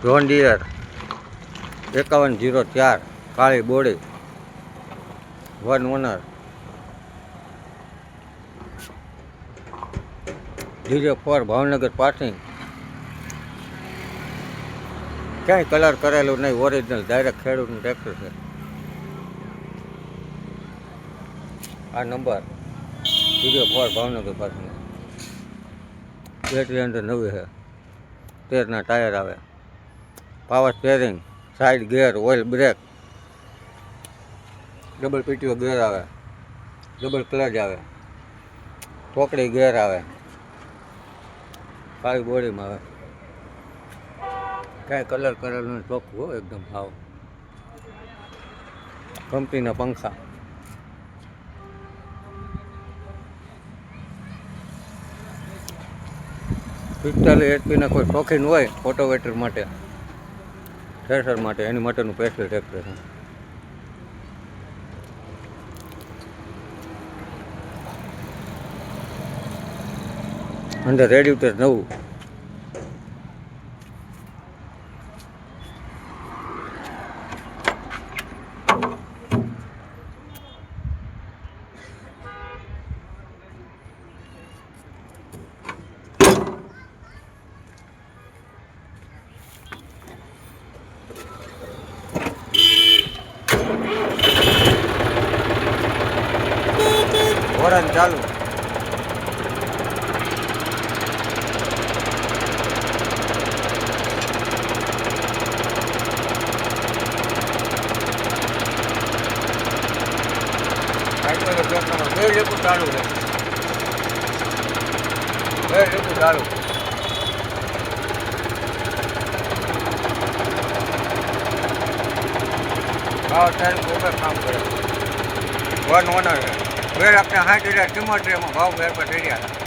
John Deere 5104 કાળી body 1 owner DJ4 Bhavnagar passing ક્યાંય colour કરેલું નહીં ઓરિજિનલ ડાયરેક્ટ ખેડૂતનું ટ્રેક્ટર છે આ number DJ4 Bhavnagar passing battery અંદર નવી છે 13 ટાયર આવે પાવર સ્ટેરિંગ સાઈડ ગેર ઓઇલ બ્રેક ડબલ પીટીઓ ગેર આવે ડબલ ક્લચ આવે ટોકડી ગેર આવે કાળી બોડીમાં આવે કાંઈ કલર કરેલું ચોખ્ખું હો એકદમ ભાવ કંપનીના પંખા 45 HP ના કોઈ શોખીન હોય ઓટોવેટર માટે થ્રેશર માટે એની માટેનું સ્પેશિયલ ટ્રેક્ટર છે અંદર રેડિએટર નવું હોરન ચાલુ બે લીપું ચાલુ છે બે લીપું ચાલુ ભાવ ટાઈમ ઉપર કામ કરે 1 ઓનર છે 2,60,000 કિંમત એમાં ભાવ ફેરફાર થઈ ગયા